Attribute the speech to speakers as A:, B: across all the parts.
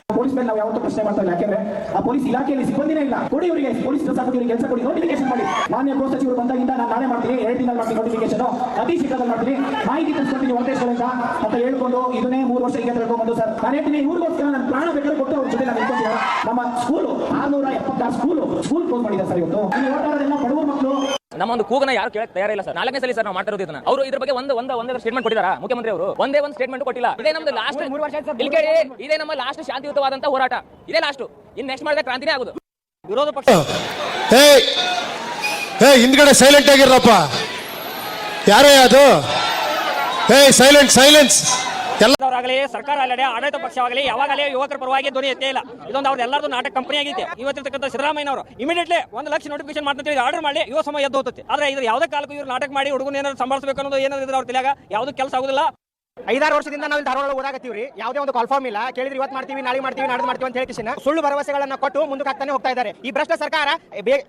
A: Police ಮೇಲೆ ನಾವು ಯಾವತ್ತೂ ಪ್ರಶ್ನೆ ಮಾಡ್ತಾ ಇಲ್ಲ, ಯಾಕೆಂದ್ರೆ ಆ ಪೊಲೀಸ್ ಇಲಾಖೆಯಲ್ಲಿ ಸಿಬ್ಬಂದಿನೇ ಇಲ್ಲ. ಕೊಡಿ ಇವರಿಗೆ ಪೊಲೀಸ್ ಡ್ರೆಸ್ ಹಾಕಿ ಕೆಲಸ ಕೊಡಿ, ನೋಟಿಫಿಕೇಶನ್ ಮಾಡಿ. ಮಾನ್ಯ ಗೃಹ ಸಚಿವರು ಬಂದಾಗಿಂದ ನಾನು ನಾಳೆ ಮಾಡ್ತೀನಿ, 2 ದಿನ ಮಾಡ್ತೀನಿ ನೋಟಿಫಿಕೇಶನ್, ಅತಿ ಶೀಘ್ರದಲ್ಲಿ ಮಾಡ್ತೀನಿ, ಮಾಹಿತಿ ತಿಳಿಸ್ಕೊಡ್ತೀನಿ ಹೊರದೇಶಗಳಿಂದ ಅಂತ ಹೇಳ್ಕೊಂಡು ಇದನ್ನೇ 3 ವರ್ಷ ಈಗ ತಿಳ್ಕೊಂಡ್ಬಂದು ಸರ್ ನಾನು ಹೇಳ್ತೀನಿ, ಇವ್ರಿಗೋಸ್ಕರ ನಾನು ಪ್ರಾಣ ಬೇಕಾದ್ರೆ ಕೊಟ್ಟು ಅವ್ರ ಜೊತೆ ನಾನು ಇಟ್ಕೊಂಡಿಲ್ಲ. ನಮ್ಮ ಸ್ಕೂಲು 676 ಸ್ಕೂಲ್ ಕ್ಲೋಸ್ ಮಾಡಿದ್ದಾರೆ ಸರ್. ಇವತ್ತು ಇಲ್ಲಿ ಓಡಾಡೋದೆಲ್ಲ ಬಡವ ಮಕ್ಕಳು.
B: ನಮ್ಮ ಒಂದು ಕೂಗನ ಯಾರು ಕೇಳಕ್ ತಯಾರಿಲ್ಲ ಸರ್. 4ನೇ ಸಲ ಸರ್ ನಾವು ಮಾಡ್ತಾ ಇರೋದು ಇದನ್ನ. ಅವರು ಇದ್ರ ಬಗ್ಗೆ ಒಂದೇ ಸ್ಟೇಟ್ಮೆಂಟ್ ಕೊಟ್ಟಿದ್ದಾರೆ ಮುಖ್ಯಮಂತ್ರಿ ಅವರು. ಒಂದೇ ಒಂದು ಸ್ಟೇಟ್ಮೆಂಟ್ ಕೊಟ್ಟಿಲ್ಲ. ಇದೇ ನಮ್ದು ಲಾಸ್ಟ್ 3 ವರ್ಷ ಇಲ್ಲಿ ಕೇಳಿ, ಇದೇ ನಮ್ಮ ಲಾಸ್ಟ್ ಶಾಂತಿಯುತವಾದಂತ ಹೋರಾಟ. ಇದೇ ಲಾಸ್ಟ್. ಇನ್ ನೆಕ್ಸ್ಟ್ ಮಾಡಿದ್ರೆ ಕ್ರಾಂತಿನೇ ಆಗುದು. ವಿರೋಧ ಪಕ್ಷ
C: ಹಿಂದ್ಗಡೆ ಸೈಲೆಂಟ್ ಆಗಿರಪ್ಪ. ಯಾರೇ ಅದು? ಸೈಲೆನ್ಸ್.
B: ಎಲ್ಲರಾಗಲಿ ಸರ್ಕಾರ ಆಗಲಿ ಆಡಳಿತ ಪಕ್ಷವಾಗಲಿ ಯಾವಾಗಲೇ ಯುವಕರ ಪರವಾಗಿ ಧ್ವನಿ ಎತ್ತೇ ಇಲ್ಲ. ಇದೊಂದು ಅವ್ರದ್ದು ಎಲ್ಲರದು ನಾಟಕ ಕಂಪನಿ ಆಗೈತೆ. ಇವತ್ತಿರ್ತಕ್ಕಂಥ ಸಿದ್ದರಾಮಯ್ಯ ಅವರು ಇಮಿಡಿಯೇಟ್ಲಿ 1 ಲಕ್ಷ ನೋಟಿಫಿಕೇಶನ್ ಮಾಡ್ತಾರೆ, ಆರ್ಡರ್ ಮಾಡಿ ಯುವ ಸಮಯ ಎದ್ದು ಹೋಗುತ್ತೆ. ಆದ್ರೆ ಇದ್ರ ಯಾವುದೇ ಕಾಲಕ್ಕೂ ಇವ್ರು ನಾಟಕ ಮಾಡಿ ಹುಡುಗನ ಏನಾದ್ರು ಸಂಭಾಳಿಸಬೇಕು ಅನ್ನೋದು ಏನಾದ್ರು ಅವ್ರ ತಲೆಯಾಗ ಯಾವ್ದು ಕೆಲಸ ಆಗುದಿಲ್ಲ.
D: 5-6 ವರ್ಷದಿಂದ ನಾವು ಇಲ್ಲಿ ಧಾರವಾಡ ಓಡಾಕತ್ತೀವ್ರಿ. ಯಾವುದೇ ಒಂದು ಕಾಲ್ಫಾರ್ಮ್ ಇಲ್ಲ. ಕೇಳಿದ್ರೆ ಇವತ್ತು ಮಾಡ್ತೀವಿ, ನಾಳೆ ಮಾಡ್ತೀವಿ, ನಾಡ್ದು ಮಾಡ್ತೀವಿ ಅಂತ ಹೇಳಿ ಸುಳ್ಳು ಭರವಸೆಗಳನ್ನ ಕೊಟ್ಟು ಮುಂದಕ್ಕೆ ಹಾಕ್ತಾನೆ ಹೋಗ್ತಾ ಇದ್ದಾರೆ. ಈ ಭ್ರಷ್ಟ ಸರ್ಕಾರ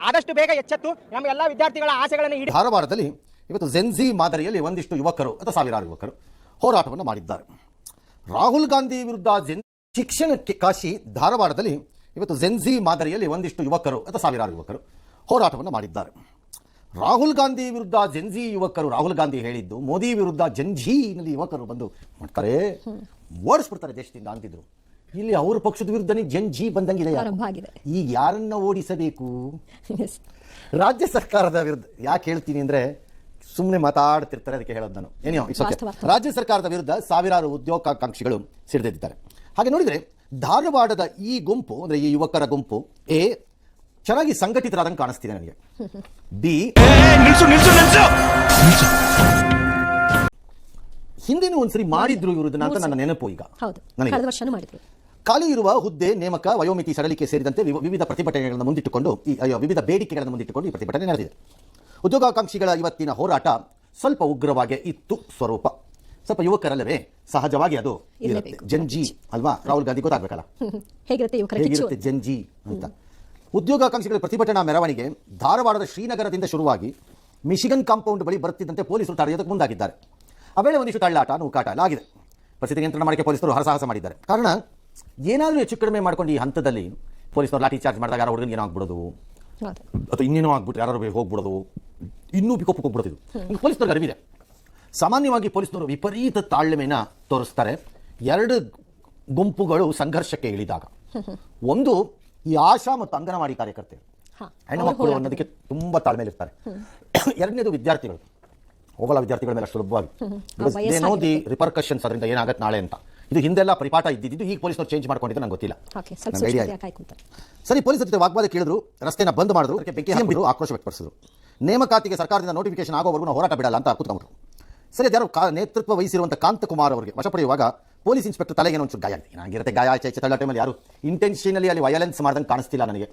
D: ಆದಷ್ಟು ಬೇಗ ಎಚ್ಚೆತ್ತು ನಮ್ಮ ಎಲ್ಲಾ ವಿದ್ಯಾರ್ಥಿಗಳ ಆಸೆಗಳನ್ನು ಈಡೇರಿಸಿ.
E: ಧಾರವಾಡದಲ್ಲಿ ಇವತ್ತು ಜೆನ್ಜಿ ಮಾದರಿಯಲ್ಲಿ ಒಂದಿಷ್ಟು ಯುವಕರು ಅಥವಾ ಸಾವಿರಾರು ಯುವಕರು ಹೋರಾಟವನ್ನು ಮಾಡಿದ್ದಾರೆ. ರಾಹುಲ್ ಗಾಂಧಿ ವಿರುದ್ಧ ಶಿಕ್ಷಣಕ್ಕೆ ಕಾಶಿ ಧಾರವಾಡದಲ್ಲಿ ಇವತ್ತು ಜೆನ್ಜಿ ಮಾದರಿಯಲ್ಲಿ ಒಂದಿಷ್ಟು ಯುವಕರು ಅಥವಾ ಸಾವಿರಾರು ಯುವಕರು ಹೋರಾಟವನ್ನು ಮಾಡಿದ್ದಾರೆ. ರಾಹುಲ್ ಗಾಂಧಿ ವಿರುದ್ಧ ಜೆನ್ಜಿ ಯುವಕರು, ರಾಹುಲ್ ಗಾಂಧಿ ಹೇಳಿದ್ದು ಮೋದಿ ವಿರುದ್ಧ ಜೆನ್ಜಿನಲ್ಲಿ ಯುವಕರು ಬಂದು ಮಾಡ್ತಾರೆ, ಓಡಿಸ್ಬಿಡ್ತಾರೆ ದೇಶದಿಂದ ಅಂತಿದ್ರು. ಇಲ್ಲಿ ಅವ್ರ ಪಕ್ಷದ ವಿರುದ್ಧನೇ ಜೆನ್ಜಿ ಬಂದಂಗಿದೆ. ಈಗ ಯಾರನ್ನ ಓಡಿಸಬೇಕು? ರಾಜ್ಯ ಸರ್ಕಾರದ ವಿರುದ್ಧ ಯಾಕೆ ಹೇಳ್ತೀನಿ ಅಂದ್ರೆ ಸುಮ್ಮನೆ ಮಾತಾಡ್ತಿರ್ತಾರೆ, ಅದಕ್ಕೆ ಹೇಳೋದು ನಾನು. ಏನೋ ರಾಜ್ಯ ಸರ್ಕಾರದ ವಿರುದ್ಧ ಸಾವಿರಾರು ಉದ್ಯೋಗಾಕಾಂಕ್ಷಿಗಳು ಸಿಡಿದಿದ್ದಾರೆ. ಹಾಗೆ ನೋಡಿದ್ರೆ ಧಾರವಾಡದ ಈ ಗುಂಪು ಅಂದ್ರೆ ಈ ಯುವಕರ ಗುಂಪು ಚೆನ್ನಾಗಿ ಸಂಘಟಿತರಾದಂಗೆ ಕಾಣಿಸ್ತಿದೆ ನನಗೆ. ಹಿಂದಿನ ಒಂದ್ಸರಿ ಮಾಡಿದ್ರು ಇವ್ರದನ್ನ ಅಂತ ನನ್ನ ನೆನಪು. ಈಗ ನನಗೆ ಖಾಲಿ ಇರುವ ಹುದ್ದೆ ನೇಮಕ, ವಯೋಮಿತಿ ಸಡಲಿಕೆ ಸೇರಿದಂತೆ ವಿವಿಧ ಪ್ರತಿಭಟನೆಗಳನ್ನು ಮುಂದಿಟ್ಟುಕೊಂಡು ವಿವಿಧ ಬೇಡಿಕೆಗಳನ್ನು ಮುಂದಿಟ್ಟುಕೊಂಡು ಈ ಪ್ರತಿಭಟನೆ ನಡೆದಿದೆ. ಉದ್ಯೋಗಾಕಾಂಕ್ಷಿಗಳ ಇವತ್ತಿನ ಹೋರಾಟ ಸ್ವಲ್ಪ ಉಗ್ರವಾಗಿ ಇತ್ತು ಸ್ವರೂಪ. ಸ್ವಲ್ಪ ಯುವಕರಲ್ಲವೇ ಸಹಜವಾಗಿ ಅದು ಇರುತ್ತೆ. ಜೆನ್ಜಿ ಅಲ್ವಾ? ರಾಹುಲ್ ಗಾಂಧಿ ಗೊತ್ತಾಗಬೇಕಲ್ಲ ಹೇಗಿರುತ್ತೆ ಜೆನ್ಜಿ ಅಂತ. ಉದ್ಯೋಗಾಕಾಂಕ್ಷಿಗಳ ಪ್ರತಿಭಟನಾ ಮೆರವಣಿಗೆ ಧಾರವಾಡದ ಶ್ರೀನಗರದಿಂದ ಶುರುವಾಗಿ ಮಿಶಿಗನ್ ಕಾಂಪೌಂಡ್ ಬಳಿ ಬರುತ್ತಿದ್ದಂತೆ ಪೊಲೀಸರು ತಡೆಯೋದಕ್ಕೆ ಮುಂದಾಗಿದ್ದಾರೆ. ಆ ವೇಳೆ ಒಂದಿಷ್ಟು ತಳ್ಳಾಟ, ನೂಕಾಟ ಎಲ್ಲ ಆಗಿದೆ. ಪರಿಸ್ಥಿತಿ ನಿಯಂತ್ರಣ ಮಾಡಕ್ಕೆ ಪೊಲೀಸರು ಹರಸಾಹಸ ಮಾಡಿದ್ದಾರೆ. ಕಾರಣ ಏನಾದರೂ ಹೆಚ್ಚು ಕಡಿಮೆ ಮಾಡ್ಕೊಂಡು ಈ ಹಂತದಲ್ಲಿ ಪೊಲೀಸರು ಲಾಠಿ ಚಾರ್ಜ್ ಮಾಡಿದಾಗ ಯಾರೋ ಹುಡುಗನಿಗೆ ಏನೋ ಆಗ್ಬಿಡೋದು ಅಥವಾ ಇನ್ನೇನೋ ಆಗ್ಬಿಟ್ಟು ಯಾರು ಹೋಗ್ಬಿಡೋದು, ಇನ್ನೂ ಪಿಕಪ್ ಹೋಗ್ಬಿಡೋದು. ಪೊಲೀಸರಿಗೆ ಅರಿವಿದೆ. ಸಾಮಾನ್ಯವಾಗಿ ಪೊಲೀಸರು ವಿಪರೀತ ತಾಳ್ಮೆನ ತೋರಿಸ್ತಾರೆ 2 ಗುಂಪುಗಳು ಸಂಘರ್ಷಕ್ಕೆ ಇಳಿದಾಗ. ಒಂದು ಈ ಆಶಾ ಮತ್ತು ಅಂಗನವಾಡಿ ಕಾರ್ಯಕರ್ತೆ ಹೆಣ್ಣು ಮಕ್ಕಳು ಅನ್ನೋದಕ್ಕೆ ತುಂಬಾ ತಾಳ್ಮೆಲಿರ್ತಾರೆ. 2ನೇದು ವಿದ್ಯಾರ್ಥಿಗಳು. ಹೋಗಲ್ಲ ವಿದ್ಯಾರ್ಥಿಗಳ ಮೇಲೆ ಅಷ್ಟು ಸುಲಭವಾಗಿ ನೋ ದಿ ರಿಪರ್ಕಷನ್ಸ್, ಅದರಿಂದ ಏನಾಗತ್ತೆ ನಾಳೆ ಅಂತ. ಇದು ಹಿಂದೆಲ್ಲ ಪರಿಪಾಠ ಇದ್ದಿದ್ದು, ಈಗ ಪೊಲೀಸರು ಚೇಂಜ್ ಮಾಡ್ಕೊಂಡಿದ್ದು ನಂಗೆ ಗೊತ್ತಿಲ್ಲ. ಸರಿ, ಪೊಲೀಸರ ಜೊತೆ ವಾಗ್ವಾದ ಕೇಳಿದ್ರು, ರಸ್ತೆನ ಬಂದ್ ಮಾಡಿದ್ರು, ಬೆಂಕಿ ಹಾಕಿದ್ರು, ಆಕ್ರೋಶ ವ್ಯಕ್ತಪಡಿಸಿದ್ರು. ನೇಮಕಾತಿಗೆ ಸರ್ಕಾರದಿಂದ ನೋಟಿಫಿಕೇಶನ್ ಆಗೋವರೆಗೂ ನಾವು ಹೋರಾಟ ಬಿಡಲ್ಲ ಅಂತ ಕೂತ್ಕೊಂಡ್ರು. ಸರಿ, ಯಾರು ನೇತೃತ್ವ ವಹಿಸಿರುವಂತಹ ಕಾಂತಕುಮಾರ್ ಅವರಿಗೆ ವಶ ಪಡೆಯುವಾಗ ಪೊಲೀಸ್ ಇನ್ಸ್ಪೆಕ್ಟರ್ ತಲೆಗೆ ಒಂಚೂರು ಗಾಯ ಆಗಿದೆ. ಏನಾಗಿರುತ್ತೆ ಗಾಯ ಆಚೆ ತಳ್ಳ ಟೈಮಲ್ಲಿ ಯಾರು ಇಂಟೆನ್ಷನಲಿ ಅಲ್ಲಿ ವಯಲೆನ್ಸ್ ಮಾಡ್ದಂಗೆ ಕಾಣಿಸ್ತಿಲ್ಲ ನನಗೆ,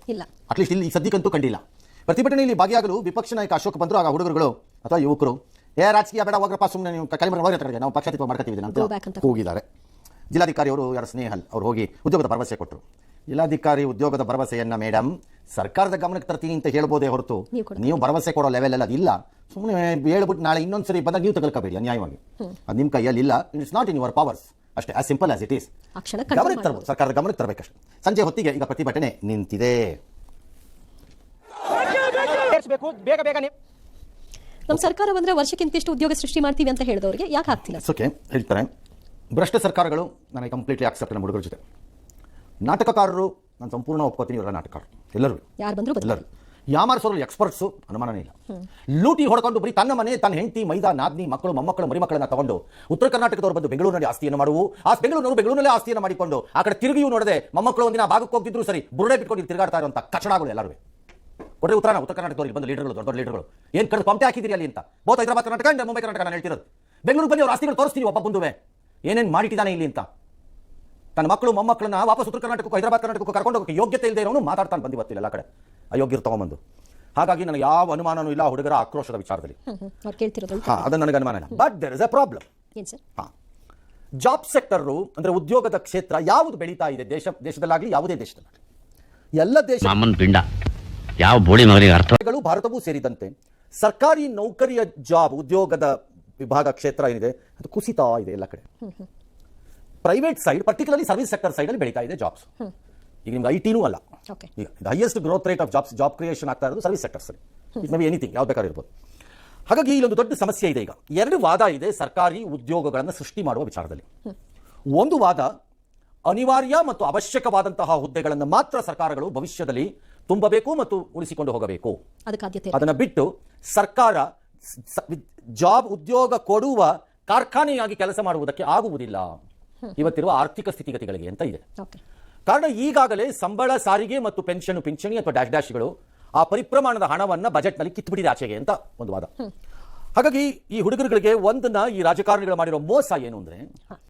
E: ಅಟ್ಲೀಸ್ಟ್ ಇಲ್ಲಿ ಸದ್ಯಕ್ಕಂತೂ ಕಂಡಿಲ್ಲ. ಪ್ರತಿಭಟನೆಯಲ್ಲಿ ಭಾಗಿಯಾಗಲು ವಿಪಕ್ಷ ನಾಯಕ ಅಶೋಕ್ ಬಂದರು. ಆಗ ಹುಡುಗರುಗಳು ಅಥವಾ ಯುವಕರು ರಾಜಕೀಯ ಬೇಡ ಹೋಗ್ರಪ್ಪ, ಸುಮ್ಮನೆ ನೀವು ಕಲಿಮರ ನಾವು ಪಕ್ಷಾತೀತ ಮಾಡ್ಕೊತೀವಿ ಅಂತ ಹೋಗಿದ್ದಾರೆ. ಜಿಲ್ಲಾಧಿಕಾರಿ ಅವರು ಯಾರು ಸ್ನೇಹಲ್ ಅವರು ಹೋಗಿ ಉದ್ಯೋಗದ ಭರವಸೆ ಕೊಟ್ಟರು. ಜಿಲ್ಲಾಧಿಕಾರಿ ಉದ್ಯೋಗದ ಭರವಸೆಯನ್ನ ಮೇಡಮ್ ಸರ್ಕಾರದ ಗಮನಕ್ಕೆ ತರ್ತೀನಿ ಅಂತ ಹೇಳ್ಬೋದೇ ಹೊರತು ನೀವು ಭರವಸೆ ಕೊಡೋ ಲೆವೆಲ್ ಅಲ್ಲಿ ಅದಿಲ್ಲ. ಸುಮ್ಮನೆ ಹೇಳ್ಬಿಟ್ಟು ನಾಳೆ ಇನ್ನೊಂದ್ಸರಿ ಬಂದಾಗ ನೀವು ತಗೊಳ್ಕೋಬೇಡಿ ಅನ್ಯಾಯವಾಗಿ. ಅದು ನಿಮ್ಮ ಕೈಯಲ್ಲಿ ಇಲ್ಲ. It's not in your powers. ಅಷ್ಟೇ, as simple as it is. ಗಮನಕ್ಕೆ ತರಬಹುದು, ಸರ್ಕಾರದ ಗಮನಕ್ಕೆ ತರಬೇಕಷ್ಟೇ. ಸಂಜೆ ಹೊತ್ತಿಗೆ ಈಗ ಪ್ರತಿಭಟನೆ ನಿಂತಿದೆ.
D: ಬೇಗ ಬೇಗ
F: ನಮ್ಮ ಸರ್ಕಾರ ಬಂದ್ರೆ ವರ್ಷಕ್ಕಿಂತಿಷ್ಟು ಉದ್ಯೋಗ ಸೃಷ್ಟಿ ಮಾಡ್ತೀವಿ ಅಂತ ಹೇಳಿದವರಿಗೆ ಯಾಕೆ ಆಗ್ತಿಲ್ಲ?
E: ಓಕೆ, ಹೇಳ್ತಾರೆ ಭ್ರಷ್ಟ ಸರ್ಕಾರಗಳು ನನಗೆ ಕಂಪ್ಲೀಟ್ಲಿ ಆಕ್ಸೆಪ್ಟ್. ನಮ್ಮ ಹುಡುಗರ ಜೊತೆ ನಾಟಕಕಾರರು ನಾನು ಸಂಪೂರ್ಣ ಒಪ್ಕೋತೀನಿ. ಇವರ ನಾಟಕಕಾರರು ಎಲ್ಲರೂ
F: ಯಾರು ಬಂದ್ರು
E: ಎಲ್ಲರೂ ಯಾಮಾರಿಸೋರು ಎಕ್ಸ್ಪರ್ಟ್ಸು, ಅನುಮಾನನೇ ಇಲ್ಲ. ಲೂಟಿ ಹೊಡ್ಕೊಂಡು ಬರೀ ತನ್ನ ಮನೆ, ತನ್ನ ಹೆಂಡತಿ, ಮೈದಾ, ನಾದ್ನಿ, ಮಕ್ಕಳು, ಮೊಮ್ಮಕ್ಕಳು, ಮರಿಮಕ್ಕಳನ್ನ ತಗೊಂಡು ಉತ್ತರ ಕರ್ನಾಟಕದವರು ಬಂದು ಬೆಂಗಳೂರಿನಲ್ಲಿ ಆಸ್ತಿಯನ್ನು ಮಾಡುವು. ಬೆಂಗಳೂರಿನಲ್ಲೇ ಆಸ್ತಿಯನ್ನು ಮಾಡಿಕೊಂಡು ಆ ಕಡೆ ತಿರುಗಿಯೂ ನೋಡದೆ ಮೊಮ್ಮಕ್ಕಳು ಒಂದಿನ ಭಾಗಕ್ಕೆ ಹೋಗ್ತಿದ್ರು ಸರಿ, ಬುರುಡೆ ಬಿಟ್ಕೊಂಡು ತಿರುಗಾಡ್ತಾ ಇರುವಂಥ ಕಚಡಗಳು ಎಲ್ಲರೂ ಕೊಟ್ಟರೆ ಉತ್ತರ ಕರ್ನಾಟಕದವ್ರಿಗೆ ಬಂದು ಲೀಡರ್ಗಳು, ದೊಡ್ಡ ಲೀಡರ್ಗಳು ಏನು ಕಡೆ ಪಂಪೆ ಹಾಕಿದಿರಿ ಅಲ್ಲಿ ಅಂತ. ಬಹುತ್ ಹೈದರಾಬಾದ್ ಕರ್ನಾಟಕ ಅಂಡ್ ಮುಂಬೈ ಕರ್ನಾಟಕ ನಾನು ಹೇಳ್ತಿರೋದು. ಬೆಂಗಳೂರು ಬಂದು ಅವ್ರ ಆಸ್ತಿಗಳು ತೋರಿಸ್ತೀವಿ ಒಬ್ಬ ಬಂದುವೆ ಏನೇನು ಮಾಡಿಟ್ಟಿದ್ದಾನೆ ಇಲ್ಲಿ ಅಂತ. ತನ್ನ ಮಕ್ಕಳು ಮೊಮ್ಮಕ್ಕಳನ್ನ ವಾಪಸ್ ಉತ್ತರ ಕರ್ನಾಟಕಕ್ಕೂ ಹೈದರಾಬಾದ್ ಕರ್ನಾಟಕಕ್ಕೂ ಕರ್ಕೊಂಡು ಹೋಗೋಕ್ಕೆ ಯೋಗ್ಯತೆ ಇಲ್ಲದೆ ಇರೋನು ಮಾತಾಡ್ತಾನೆ ಬಂದು ಇವತ್ತಿಲ್ಲ ಎಲ್ಲ ಕಡೆ ಅಯೋಗ್ಯರು ತಗೊಂಬಂದು. ಹಾಗಾಗಿ ನನಗೆ ಯಾವ ಅನುಮಾನನೂ ಇಲ್ಲ ಹುಡುಗರ ಆಕ್ರೋಶದ ವಿಚಾರದಲ್ಲಿ. ಅದನ್ನು ನನಗೆ ಅನುಮಾನ ಇಲ್ಲ. But there is a problem. Job sector ಅಂದ್ರೆ ಉದ್ಯೋಗದ ಕ್ಷೇತ್ರ ಯಾವುದು ಬೆಳೀತಾ ಇದೆ ದೇಶದಲ್ಲಾಗಲಿ ಯಾವುದೇ ದೇಶದಲ್ಲಾಗಲಿ ಎಲ್ಲ ದೇಶ
G: ಯಾವ ಬೋಳಿ ಮಗನಿಗೆ ಅರ್ಥಗಳು
E: ಭಾರತವೂ ಸೇರಿದಂತೆ ಸರ್ಕಾರಿ ನೌಕರಿಯ ಜಾಬ್ ಉದ್ಯೋಗದ ವಿಭಾಗ ಕ್ಷೇತ್ರ ಏನಿದೆ ಅದು ಕುಸಿತಾ ಇದೆ ಎಲ್ಲ ಕಡೆ. Private side particularly service sector side ಅಲ್ಲಿ ಬೆಳೀತಾ ಇದೆ ಜಾಬ್ಸ್. ಈಗ ನಿಮ್ಗೆ ಐಟಿನೂ ಅಲ್ಲ,
F: ಓಕೆ
E: ಈಗ highest growth rate of job creation ಆಗ್ತಾ ಇರೋದು ಸರ್ವಿಸ್ ಸೆಕ್ಟರ್ಸ್ ಅಲ್ಲಿ. ಇಟ್ ಮೇ ಬಿ ಎನಿಥಿಂಗ್, ಯಾವ್ದು ಬೇಕಾದ್ರೂ ಇರ್ಬೋದು. ಹಾಗಾಗಿ ಇಲ್ಲೊಂದು ದೊಡ್ಡ ಸಮಸ್ಯೆ ಇದೆ. ಈಗ 2 ವಾದ ಇದೆ ಸರ್ಕಾರಿ ಉದ್ಯೋಗಗಳನ್ನು ಸೃಷ್ಟಿ ಮಾಡುವ ವಿಚಾರದಲ್ಲಿ. ಒಂದು ವಾದ, ಅನಿವಾರ್ಯ ಮತ್ತು ಅವಶ್ಯಕವಾದಂತಹ ಹುದ್ದೆಗಳನ್ನು ಮಾತ್ರ ಸರ್ಕಾರಗಳು ಭವಿಷ್ಯದಲ್ಲಿ ತುಂಬಬೇಕು ಮತ್ತು ಉಳಿಸಿಕೊಂಡು ಹೋಗಬೇಕು. ಅದನ್ನು ಬಿಟ್ಟು ಸರ್ಕಾರ ಉದ್ಯೋಗ ಕೊಡುವ ಕಾರ್ಖಾನೆಯಾಗಿ ಕೆಲಸ ಮಾಡುವುದಕ್ಕೆ ಆಗುವುದಿಲ್ಲ ಇವತ್ತಿರುವ ಆರ್ಥಿಕ ಸ್ಥಿತಿಗತಿಗಳಿಗೆ ಅಂತ ಇದೆ. ಕಾರಣ ಈಗಾಗಲೇ ಸಂಬಳ, ಸಾರಿಗೆ ಮತ್ತು ಪಿಂಚಣಿ ಅಥವಾ ಡ್ಯಾಶ್ಗಳು ಆ ಪರಿಪ್ರಮಾಣದ ಹಣವನ್ನ ಬಜೆಟ್ನಲ್ಲಿ ಕಿತ್ಬಿಟ್ಟಿದೆ ಆಚೆಗೆ ಅಂತ ಒಂದು ವಾದ. ಹಾಗಾಗಿ ಈ ಹುಡುಗರುಗಳಿಗೆ ಒಂದನ್ನ ಈ ರಾಜಕಾರಣಿಗಳು ಮಾಡಿರೋ ಮೋಸ ಏನು ಅಂದ್ರೆ